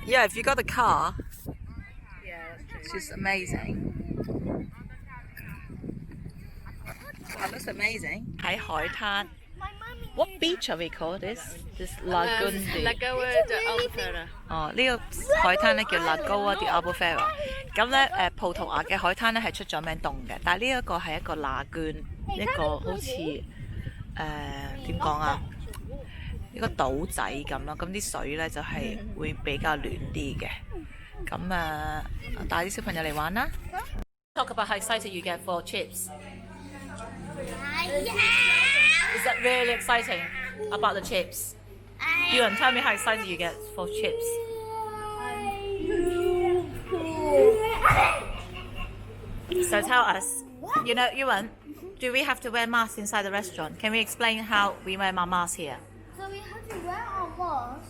Yeah, if you got a car, she's amazing. That looks amazing. 喺海灘。What beach are we called? This Lagoon. Lagoa de Albufeira. 哦，呢個海灘咧叫 Lagoa de Albufeira。咁咧葡萄牙嘅海灘咧係出咗名凍嘅，但係呢一個係一個 lagoon， 一個好似點講啊？一個島仔咁咯。咁啲水咧就係會比較暖啲嘅。咁帶啲小朋友嚟玩啦。Talk about how excited you get for chips. Is that really exciting about the chips? Yuan, tell me how excited you get for chips. So tell us, you know, Yuan, do we have to wear masks inside the restaurant? Can we explain how we wear our masks here? So we have to wear our masks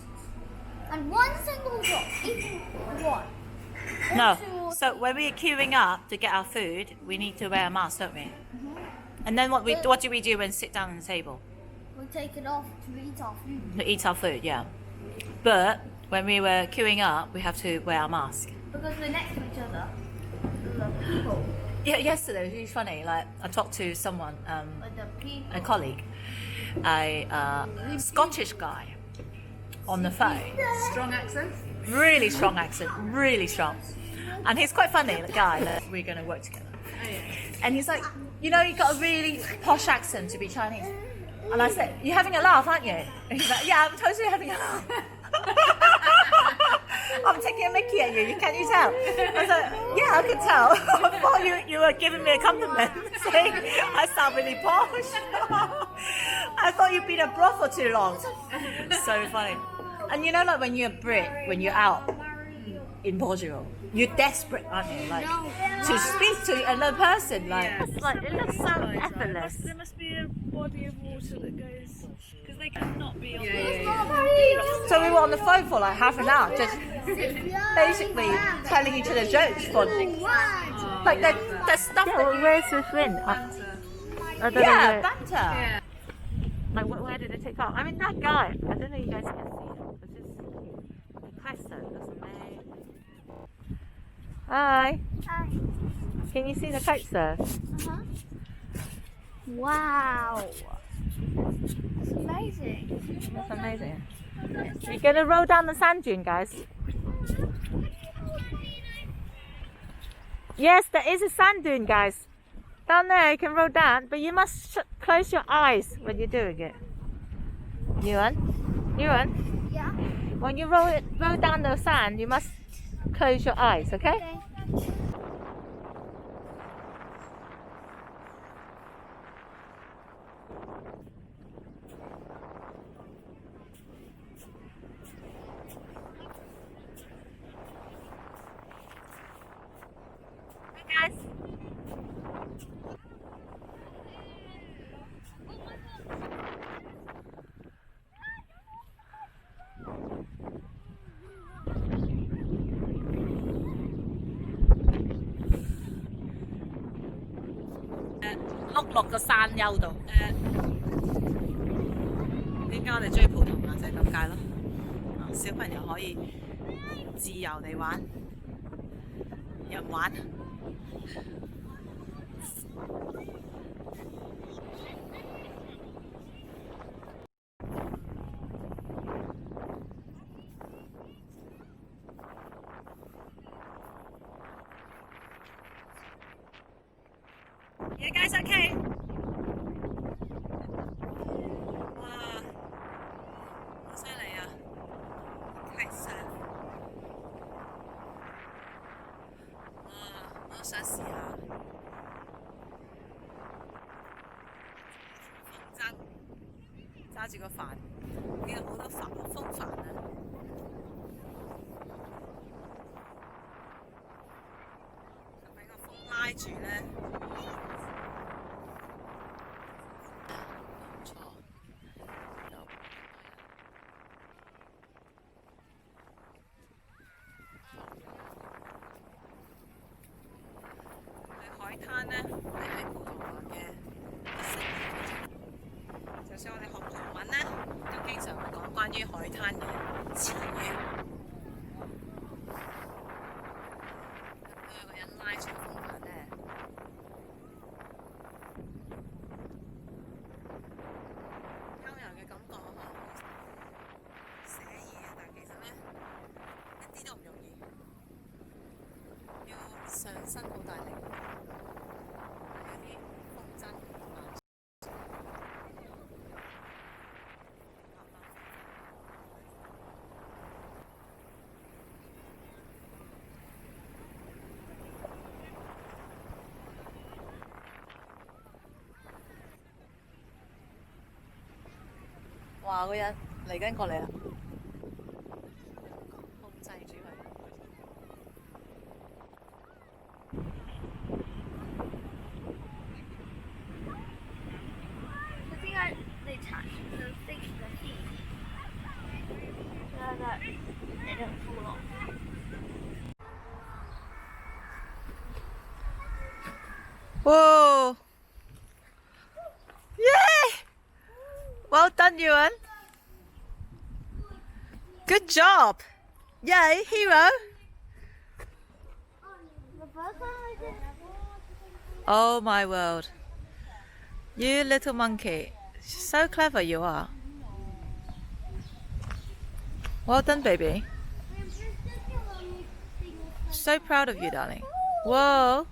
and one single drop, even one. No. So when we're queuing up to get our food, we need to wear a mask, don't we? And then what do we do when we sit down on the table? We take it off to eat our food. To eat our food, yeah. But when we were queuing up, we have to wear our mask. Because we're next to each other. The people. Yeah, yesterday it was really funny. Like I talked to someone, a colleague, a Scottish guy, on the phone. Strong accent? Really strong accent, really strong. And he's quite funny, the guy that we're going to work together. And he's like, you know, you've got a really posh accent to be Chinese. And I said, you're having a laugh, aren't you? And he's like, yeah, I'm totally having a laugh. I'm taking a mickey at you, can you tell? I was like, yeah, I can tell. I thought you were giving me a compliment, saying I sound really posh. I thought you'd been abroad for too long. So funny. And you know, like when you're a Brit, when you're out in Portugal, you're desperate, aren't you? Like to speak to another person. Like, it's like it looks so effortless. There must be a body of water that goes, because they cannot be on So we were on the phone for like half an hour, just basically telling each other jokes for like that stuff. Where's the friend? Yeah, banter. Yeah. Like where did it take off? I mean that guy. I don't know if you guys can see him. It's just Chrysler, doesn't it? Hi. Hi. Can you see the kite surf? Wow. That's amazing. That's amazing. We're gonna roll down the sand dune, guys. Yes, there is a sand dune, guys. Down there, you can roll down, but you must close your eyes when you're doing it. Yuan? Yeah. When you roll down the sand, you must close your eyes, okay? Okay. Hey guys.碌落個山丘度。點解我哋中意葡萄牙就係咁解咯。小朋友可以自由地玩，任玩。You guys okay? 哇，好犀利啊！係上，哇，我都想試下。揸住個帆，呢度好多風帆啊！俾個風拉住咧。灘咧係喺葡萄牙嘅食就算我哋學葡文咧，都經常會講關於於海灘嘅詞語。有個人拉住風帆咧，悠遊嘅感覺啊！寫嘢啊，但其實咧一啲都唔容易，要上身好大力，有啲風箏好慢。哇！嗰人嚟緊過嚟啦，控制住佢。I think they touch the thing, the feet. So that they don't fall off. Whoa! Yay! Well done, Ewan. Good job. Yay, hero. The first time I did. Oh my word. You little monkey. So clever you are. Well done, baby. So proud of you, darling. Whoa.